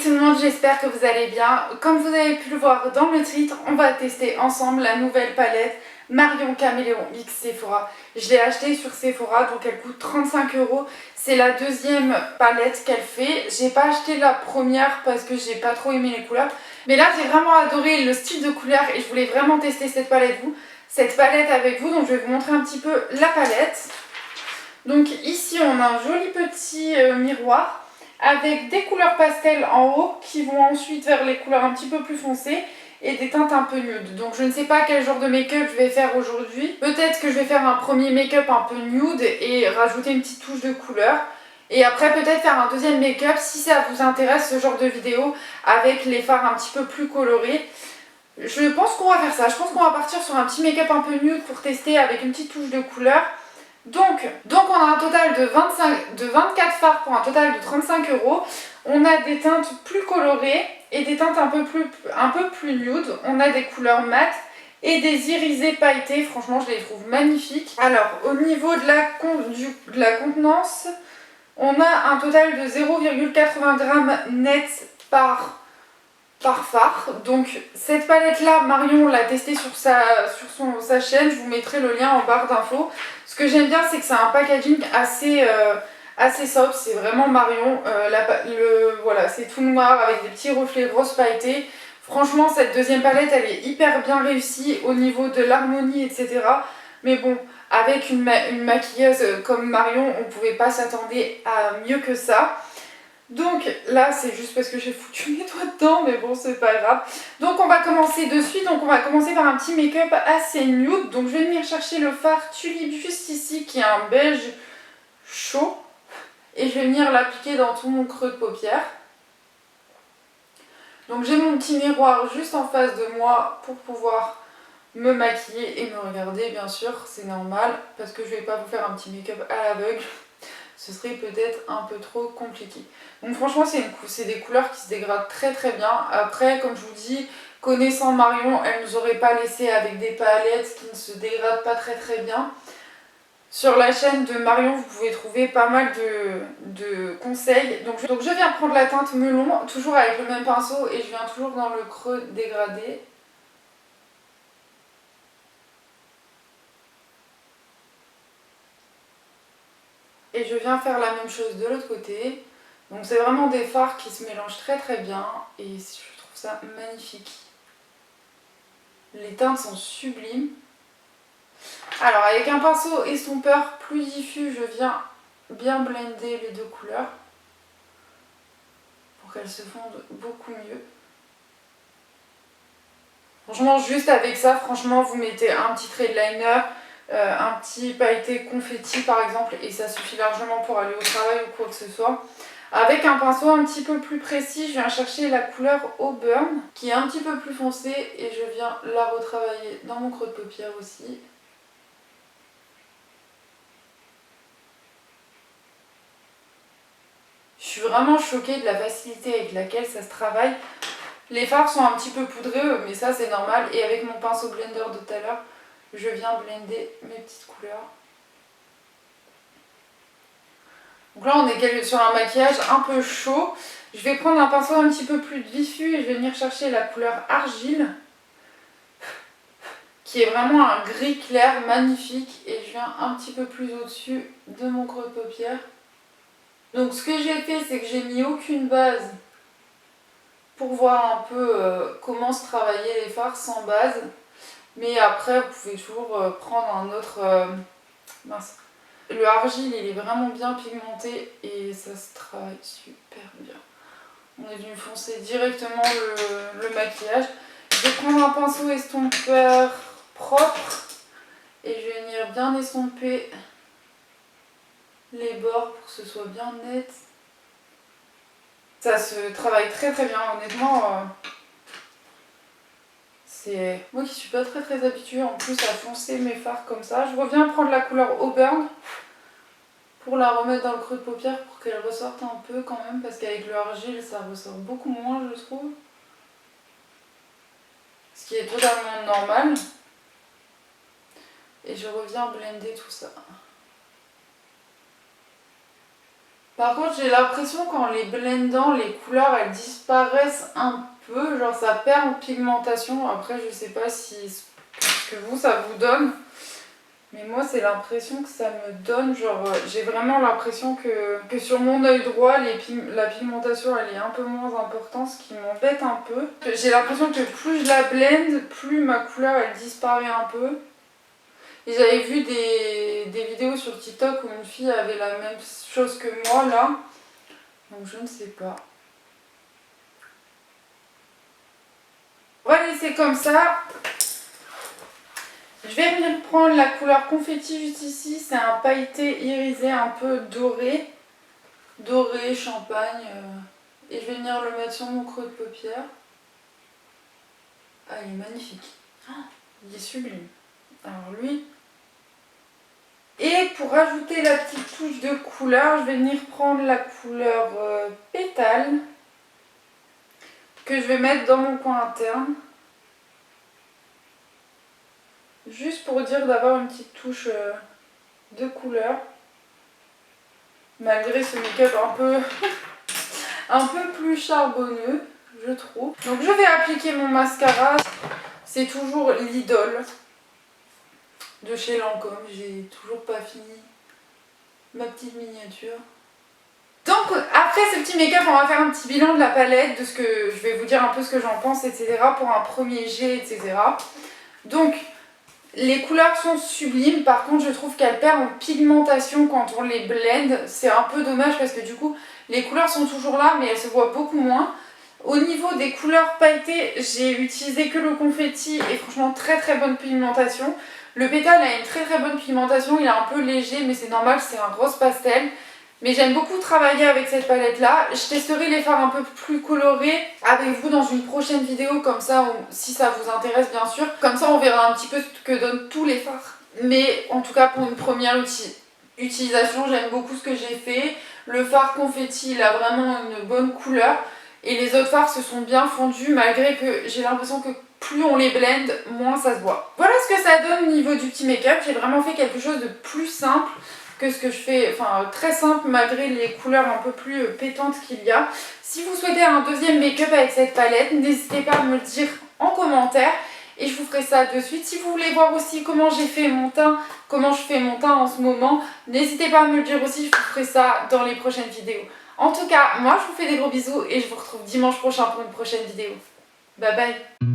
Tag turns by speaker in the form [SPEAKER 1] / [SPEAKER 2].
[SPEAKER 1] tout le monde, j'espère que vous allez bien. Comme vous avez pu le voir dans le titre, on va tester ensemble la nouvelle palette Marion Caméléon X Sephora. Je l'ai achetée sur Sephora, donc elle coûte 35 €. C'est la deuxième palette qu'elle fait. J'ai pas acheté la première parce que j'ai pas trop aimé les couleurs. Mais là, j'ai vraiment adoré le style de couleur et je voulais vraiment tester cette palette avec vous. Donc je vais vous montrer un petit peu la palette. Donc ici, on a un joli petit miroir avec des couleurs pastel en haut qui vont ensuite vers les couleurs un petit peu plus foncées et des teintes un peu nude. Donc je ne sais pas quel genre de make-up je vais faire aujourd'hui. Peut-être que je vais faire un premier make-up un peu nude et rajouter une petite touche de couleur. Et après peut-être faire un deuxième make-up si ça vous intéresse ce genre de vidéo avec les fards un petit peu plus colorés. Je pense qu'on va faire ça. Je pense qu'on va partir sur un petit make-up un peu nude pour tester avec une petite touche de couleur. Donc on a un total de 24 fards pour un total de 35 €. On a des teintes plus colorées et des teintes un peu plus nude. On a des couleurs mat et des irisés pailletés. Franchement, je les trouve magnifiques. Alors, au niveau de la contenance, on a un total de 0,80 g net par fard. Donc cette palette là, Marion l'a testée sur sa chaîne, je vous mettrai le lien en barre d'infos. Ce que j'aime bien, c'est que c'est un packaging assez sobre, c'est vraiment Marion. Voilà, c'est tout noir avec des petits reflets rose pailletés. Franchement, cette deuxième palette, elle est hyper bien réussie au niveau de l'harmonie, etc. Mais bon, avec une maquilleuse comme Marion, on pouvait pas s'attendre à mieux que ça. Donc là c'est juste parce que j'ai foutu mes doigts dedans, mais bon c'est pas grave. Donc on va commencer de suite, donc on va commencer par un petit make-up assez nude. Donc je vais venir chercher le fard Tulip juste ici qui est un beige chaud. Et je vais venir l'appliquer dans tout mon creux de paupière. Donc j'ai mon petit miroir juste en face de moi pour pouvoir me maquiller et me regarder, bien sûr, c'est normal. Parce que je vais pas vous faire un petit make-up à l'aveugle. Ce serait peut-être un peu trop compliqué. Donc franchement c'est des couleurs qui se dégradent très très bien. Après comme je vous dis, connaissant Marion, elle ne nous aurait pas laissé avec des palettes qui ne se dégradent pas très très bien. Sur la chaîne de Marion, vous pouvez trouver pas mal de conseils. Donc je viens prendre la teinte melon, toujours avec le même pinceau et je viens toujours dans le creux dégradé. Et je viens faire la même chose de l'autre côté. Donc c'est vraiment des fards qui se mélangent très très bien et je trouve ça magnifique. Les teintes sont sublimes. Alors avec un pinceau estompeur plus diffus, je viens bien blender les deux couleurs pour qu'elles se fondent beaucoup mieux. Franchement juste avec ça, franchement vous mettez un petit trait de liner, un petit pailleté confetti par exemple et ça suffit largement pour aller au travail ou quoi que ce soit. Avec un pinceau un petit peu plus précis, je viens chercher la couleur Auburn qui est un petit peu plus foncée et je viens la retravailler dans mon creux de paupière aussi. Je suis vraiment choquée de la facilité avec laquelle ça se travaille. Les fards sont un petit peu poudreux mais ça c'est normal et avec mon pinceau blender de tout à l'heure, je viens blender mes petites couleurs. Donc là on est sur un maquillage un peu chaud. Je vais prendre un pinceau un petit peu plus diffus et je vais venir chercher la couleur Argile qui est vraiment un gris clair magnifique et je viens un petit peu plus au-dessus de mon creux de paupière. Donc ce que j'ai fait, c'est que j'ai mis aucune base pour voir un peu comment se travailler les fards sans base. Mais après vous pouvez toujours prendre un autre... mince. Le Argile il est vraiment bien pigmenté et ça se travaille super bien. On est venu foncer directement le maquillage. Je vais prendre un pinceau estompeur propre et je vais venir bien estomper les bords pour que ce soit bien net. Ça se travaille très très bien, honnêtement. C'est moi qui suis pas très très habituée en plus à foncer mes fards comme ça. Je reviens prendre la couleur Auburn pour la remettre dans le creux de paupière pour qu'elle ressorte un peu quand même parce qu'avec le Argile ça ressort beaucoup moins je trouve. Ce qui est totalement normal. Et je reviens blender tout ça. Par contre, j'ai l'impression qu'en les blendant, les couleurs elles disparaissent un peu, genre ça perd en pigmentation. Après, je sais pas si ce que vous ça vous donne, mais moi c'est l'impression que ça me donne. Genre, j'ai vraiment l'impression que sur mon œil droit, la pigmentation elle est un peu moins importante, ce qui m'embête un peu. J'ai l'impression que plus je la blende, plus ma couleur elle disparaît un peu. Et j'avais vu des vidéos sur TikTok où une fille avait la même chose que moi là. Donc je ne sais pas. On va laisser comme ça. Je vais venir prendre la couleur confetti juste ici. C'est un pailleté irisé un peu doré. Doré, champagne. Et je vais venir le mettre sur mon creux de paupière. Ah, il est magnifique. Il est sublime. Alors lui... Et pour rajouter la petite touche de couleur, je vais venir prendre la couleur pétale que je vais mettre dans mon coin interne. Juste pour dire d'avoir une petite touche de couleur. Malgré ce make-up un peu plus charbonneux, je trouve. Donc je vais appliquer mon mascara. C'est toujours l'Idole de chez Lancôme. J'ai toujours pas fini ma petite miniature. Donc après ce petit make-up, on va faire un petit bilan de la palette, de ce que je vais vous dire un peu ce que j'en pense, etc. pour un premier jet, etc. Donc les couleurs sont sublimes, par contre je trouve qu'elles perdent en pigmentation quand on les blende. C'est un peu dommage parce que du coup les couleurs sont toujours là mais elles se voient beaucoup moins. Au niveau des couleurs pailletées, j'ai utilisé que le confetti et franchement très très bonne pigmentation. Le pétale a une très très bonne pigmentation, il est un peu léger mais c'est normal, c'est un rose pastel. Mais j'aime beaucoup travailler avec cette palette là. Je testerai les fards un peu plus colorés avec vous dans une prochaine vidéo, comme ça, si ça vous intéresse bien sûr. Comme ça on verra un petit peu ce que donnent tous les fards. Mais en tout cas pour une première utilisation, j'aime beaucoup ce que j'ai fait. Le fard confetti il a vraiment une bonne couleur. Et les autres fards se sont bien fondus malgré que j'ai l'impression que plus on les blende, moins ça se voit. Voilà ce que ça donne au niveau du petit make-up. J'ai vraiment fait quelque chose de plus simple que ce que je fais, enfin très simple malgré les couleurs un peu plus pétantes qu'il y a. Si vous souhaitez un deuxième make-up avec cette palette, n'hésitez pas à me le dire en commentaire et je vous ferai ça de suite. Si vous voulez voir aussi comment j'ai fait mon teint, comment je fais mon teint en ce moment, n'hésitez pas à me le dire aussi, je vous ferai ça dans les prochaines vidéos. En tout cas, moi je vous fais des gros bisous et je vous retrouve dimanche prochain pour une prochaine vidéo. Bye bye.